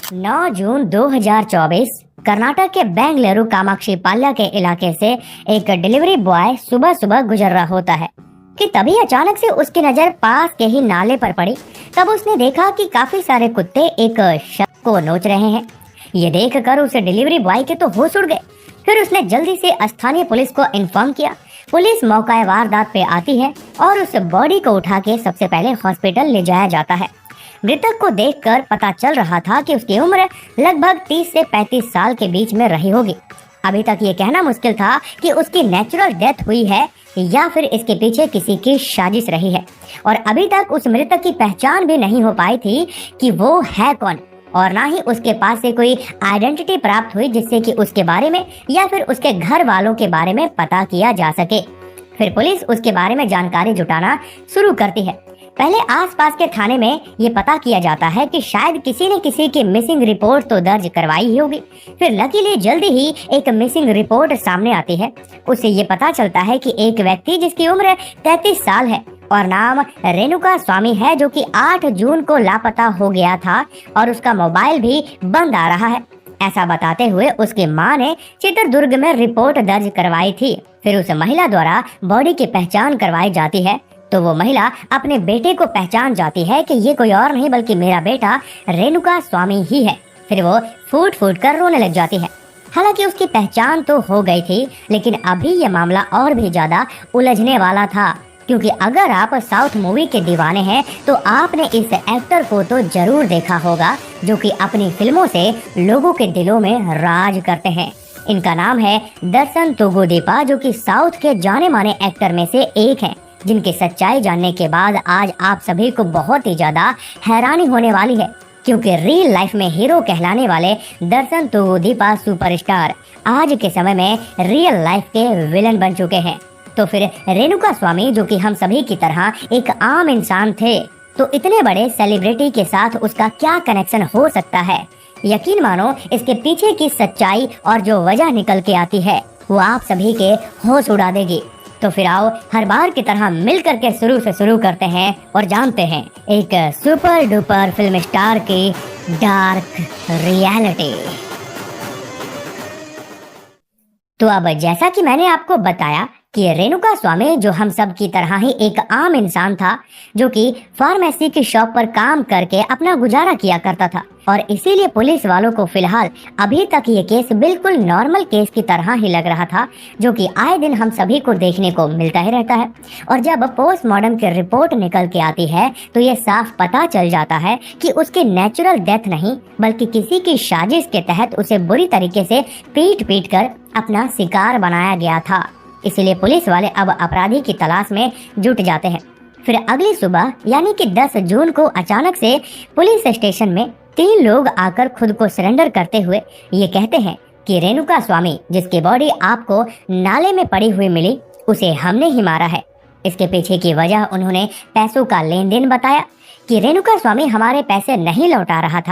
9 जून 2024 कर्नाटक के बेंगलुरु कामाक्षी पाल्या के इलाके से एक डिलीवरी बॉय सुबह सुबह गुजर रहा होता है कि तभी अचानक से उसकी नजर पास के ही नाले पर पड़ी। तब उसने देखा कि काफी सारे कुत्ते एक शख्स को नोच रहे हैं। ये देखकर उस डिलीवरी बॉय के तो होश उड़ गए। फिर उसने जल्दी से स्थानीय पुलिस को इन्फॉर्म किया। पुलिस मौका वारदात पे आती है और उस बॉडी को उठा के सबसे पहले हॉस्पिटल ले जाया जाता है। मृतक को देखकर पता चल रहा था कि उसकी उम्र लगभग 30 से 35 साल के बीच में रही होगी। अभी तक ये कहना मुश्किल था कि उसकी नेचुरल डेथ हुई है या फिर इसके पीछे किसी की साजिश रही है। और अभी तक उस मृतक की पहचान भी नहीं हो पाई थी कि वो है कौन, और ना ही उसके पास से कोई आइडेंटिटी प्राप्त हुई जिससे कि उसके बारे में या फिर उसके घर वालों के बारे में पता किया जा सके। फिर पुलिस उसके बारे में जानकारी जुटाना शुरू करती है। पहले आसपास के थाने में ये पता किया जाता है कि शायद किसी ने किसी की मिसिंग रिपोर्ट तो दर्ज करवाई ही होगी। फिर लकीली जल्दी ही एक मिसिंग रिपोर्ट सामने आती है। उससे ये पता चलता है कि एक व्यक्ति जिसकी उम्र 33 साल है और नाम रेणुका स्वामी है, जो कि 8 जून को लापता हो गया था और उसका मोबाइल भी बंद आ रहा है। ऐसा बताते हुए उसकी मां ने चित्रदुर्ग में रिपोर्ट दर्ज करवाई थी। फिर उस महिला द्वारा बॉडी की पहचान करवाई जाती है तो वो महिला अपने बेटे को पहचान जाती है कि ये कोई और नहीं बल्कि मेरा बेटा रेणुका स्वामी ही है। फिर वो फूट फूट कर रोने लग जाती है। हालांकि उसकी पहचान तो हो गई थी, लेकिन अभी ये मामला और भी ज्यादा उलझने वाला था, क्योंकि अगर आप साउथ मूवी के दीवाने हैं तो आपने इस एक्टर को तो जरूर देखा होगा, जो कि अपनी फिल्मों से लोगों के दिलों में राज करते हैं। इनका नाम है दर्शन तोगोदीपा, जो कि साउथ के जाने माने एक्टर में से एक हैं, जिनकी सच्चाई जानने के बाद आज आप सभी को बहुत ही ज्यादा हैरानी होने वाली है, क्योंकि रियल लाइफ में हीरो कहलाने वाले दर्शन तोगोदीपा सुपरस्टार आज के समय में रियल लाइफ के विलन बन चुके हैं। तो फिर रेणुका स्वामी, जो कि हम सभी की तरह एक आम इंसान थे, तो इतने बड़े सेलिब्रिटी के साथ उसका क्या कनेक्शन हो सकता है? यकीन मानो इसके पीछे की सच्चाई और जो वजह निकल के आती है वो आप सभी के होश उड़ा देगी। तो फिर आओ हर बार की तरह मिल करके शुरू से शुरू करते हैं और जानते हैं एक सुपर डुपर फिल्म स्टार की डार्क रियलिटी। तो अब जैसा कि मैंने आपको बताया कि रेणुका स्वामी, जो हम सब की तरह ही एक आम इंसान था, जो कि फार्मेसी की शॉप पर काम करके अपना गुजारा किया करता था, और इसीलिए पुलिस वालों को फिलहाल अभी तक ये केस बिल्कुल नॉर्मल केस की तरह ही लग रहा था, जो कि आए दिन हम सभी को देखने को मिलता ही रहता है। और जब पोस्टमार्टम की रिपोर्ट निकल के आती है तो ये साफ पता चल जाता है कि उसकी नेचुरल डेथ नहीं बल्कि किसी की साजिश के तहत उसे बुरी तरीके से पीट पीट कर अपना शिकार बनाया गया था। इसीलिए पुलिस वाले अब अपराधी की तलाश में जुट जाते हैं। फिर अगली सुबह यानी कि 10 जून को अचानक से पुलिस स्टेशन में 3 लोग आकर खुद को सरेंडर करते हुए ये कहते हैं कि रेणुका स्वामी, जिसकी बॉडी आपको नाले में पड़ी हुई मिली, उसे हमने ही मारा है। इसके पीछे की वजह उन्होंने पैसों का लेन देन बताया कि रेणुका स्वामी हमारे पैसे नहीं लौटा रहा था,